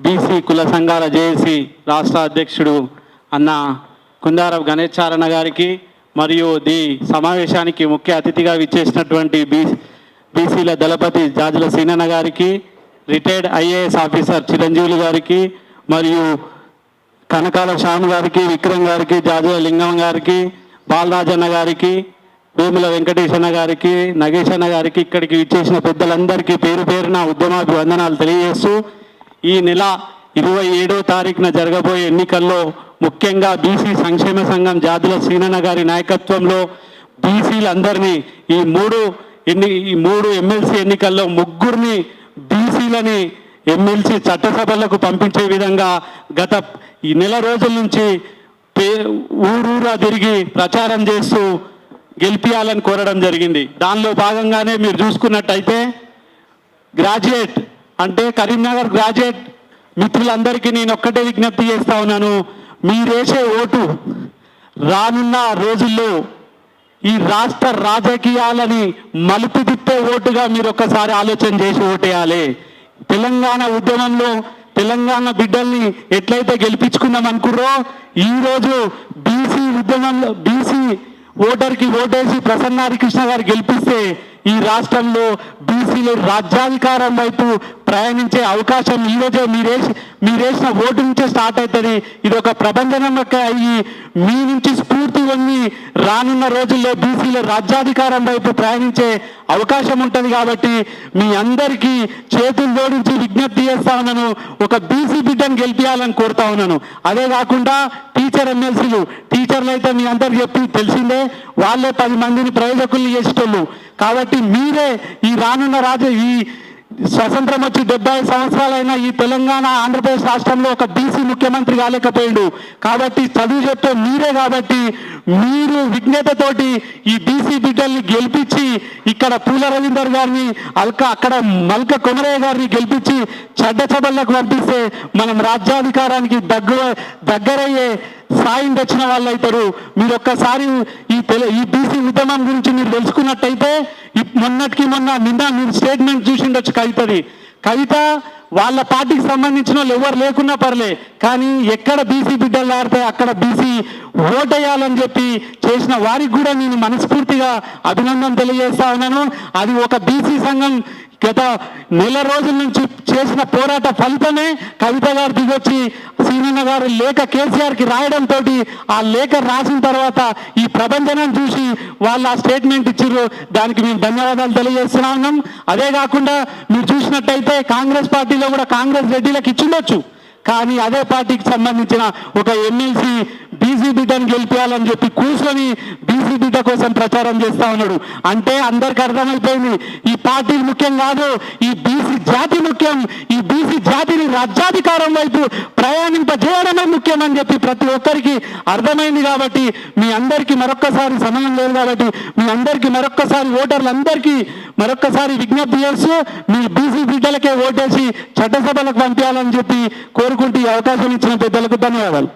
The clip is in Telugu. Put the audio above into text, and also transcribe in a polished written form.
బీసీ కుల సంఘాల జేఏసీ రాష్ట్ర అధ్యక్షుడు అన్న కుందారపు గణేశారణ గారికి మరియు ఈ సమావేశానికి ముఖ్య అతిథిగా విచ్చేసినటువంటి బీసీల దళపతి జాజుల సీనన్న గారికి, రిటైర్డ్ ఐఏఎస్ ఆఫీసర్ చిరంజీవులు గారికి, మరియు కనకాల శ్యామ్ గారికి, విక్రమ్ గారికి, జాజుల లింగం గారికి, బాలరాజన్న గారికి, వేముల వెంకటేశన్న గారికి, నగేశన్న గారికి, ఇక్కడికి విచ్చేసిన పెద్దలందరికీ పేరు పేరున ఉద్యమాభివందనాలు తెలియజేస్తూ, ఈ నెల 27వ తారీఖున జరగబోయే ఎన్నికల్లో ముఖ్యంగా బీసీ సంక్షేమ సంఘం జాజుల సీనన్న గారి నాయకత్వంలో బీసీలందరినీ ఈ మూడు ఎమ్మెల్సీ ఎన్నికల్లో ముగ్గురిని బీసీలని ఎమ్మెల్సీ చట్టసభలకు పంపించే విధంగా గత ఈ నెల రోజుల నుంచి ఊరూరా తిరిగి ప్రచారం చేస్తూ గెలిపియాలని కోరడం జరిగింది. దానిలో భాగంగానే మీరు చూసుకున్నట్టయితే గ్రాడ్యుయేట్ అంటే కరీంనగర్ గ్రాడ్యుయేట్ మిత్రులందరికీ నేను ఒక్కటే విజ్ఞప్తి చేస్తా ఉన్నాను. మీరేసే ఓటు రానున్న రోజుల్లో ఈ రాష్ట్ర రాజకీయాలని మలుపు తిప్పే ఓటుగా మీరు ఒక్కసారి ఆలోచన చేసి ఓటేయాలి. తెలంగాణ ఉద్యమంలో తెలంగాణ బిడ్డల్ని ఎట్లయితే గెలిపించుకుందాం అనుకుర్రో, ఈరోజు బీసీ ఉద్యమంలో బీసీ ఓటర్కి ఓటేసి ప్రసన్న హరికృష్ణ గారు గెలిపిస్తే ఈ రాష్ట్రంలో బీసీలు రాజ్యాధికారం వైపు ప్రయాణించే అవకాశం ఈరోజే మీరేసిన ఓటు నుంచే స్టార్ట్ అవుతుంది. ఇది ఒక ప్రబంధనమక్క అయ్యి మీ నుంచి స్ఫూర్తి పొంది రానున్న రోజుల్లో బీసీల రాజ్యాధికారం వైపు ప్రయాణించే అవకాశం ఉంటుంది. కాబట్టి మీ అందరికీ చేతులు జోడించి విజ్ఞప్తి చేస్తా ఉన్నాను, ఒక బీసీ బిడ్డను గెలిపించాలని కోరుతా ఉన్నాను. అదే కాకుండా ఎమ్మెల్సీలు టీచర్లు అయితే మీ అందరికి చెప్పి తెలిసిందే, వాళ్ళే 10 మందిని ప్రయోజకుల్ని చేసేటోళ్ళు. కాబట్టి మీరే ఈ రానున్న ఈ స్వతంత్రం వచ్చి 70 సంవత్సరాలైన ఈ తెలంగాణ ఆంధ్రప్రదేశ్ రాష్ట్రంలో ఒక బీసీ ముఖ్యమంత్రి కాలేకపోయాడు. కాబట్టి చదువు చెప్తే మీరే. కాబట్టి మీరు విజ్ఞతతోటి ఈ బీసీ బిడ్డల్ని గెలిపించి ఇక్కడ పూల రవీందర్ గారిని అక్కడ మల్క కొమరయ్య గారిని గెలిపించి చట్టసభలకు పంపిస్తే మనం రాజ్యాధికారానికి దగ్గరయ్యే సాయం తెచ్చిన వాళ్ళు అవుతారు. మీరు ఒక్కసారి ఈ బీసీ ఉద్యమం గురించి మీరు తెలుసుకున్నట్టయితే నిన్న మీరు స్టేట్మెంట్ చూసిండొచ్చు కవిత వాళ్ళ పార్టీకి సంబంధించిన వాళ్ళు ఎవరు లేకున్నా పర్లే, కానీ ఎక్కడ బీసీ బిడ్డలు ఆడితే అక్కడ బీసీ ఓటేయాలని చెప్పి చేసిన వారికి కూడా నేను మనస్ఫూర్తిగా అభినందన తెలియజేస్తా ఉన్నాను. అది ఒక బీసీ సంఘం గత నెల రోజుల నుంచి చేసిన పోరాట ఫలితమే కవిత గారు దిగొచ్చి సీనన్న గారు లేఖ కేసీఆర్కి రాయడంతో ఆ లేఖ రాసిన తర్వాత ఈ ప్రబంధనం చూసి వాళ్ళు ఆ స్టేట్మెంట్ ఇచ్చారు. దానికి మేము ధన్యవాదాలు తెలియజేస్తున్నా ఉన్నాం. అదే కాకుండా మీరు చూసినట్టయితే కాంగ్రెస్ పార్టీలో కూడా కాంగ్రెస్ రెడ్డిలకు ఇచ్చిండొచ్చు, కానీ అదే పార్టీకి సంబంధించిన ఒక ఎమ్మెల్సీ బీసీ బిడ్డను గెలిపించాలని చెప్పి కూర్చొని బీసీ బిడ్డ కోసం ప్రచారం చేస్తా ఉన్నాడు. అంటే అందరికి అర్థమైపోయింది, ఈ పార్టీలు ముఖ్యం కాదు, ఈ బీసీ జాతి ముఖ్యం. ఈ బీసీ జాతిని రాజ్యాధికారం వైపు ప్రయాణింపజేయడమే ముఖ్యం అని చెప్పి ప్రతి ఒక్కరికి అర్థమైంది. కాబట్టి మీ అందరికీ మరొక్కసారి సమయం లేదు కాబట్టి మీ అందరికీ మరొక్కసారి ఓటర్లందరికీ మరొక్కసారి విజ్ఞప్తి చేస్తూ మీ బీసీ బిడ్డలకే ఓటేసి చట్టసభలకు పంపించాలని చెప్పి కోరుకుంటూ ఈ అవకాశం ఇచ్చిన పెద్దలకు ధన్యవాదాలు.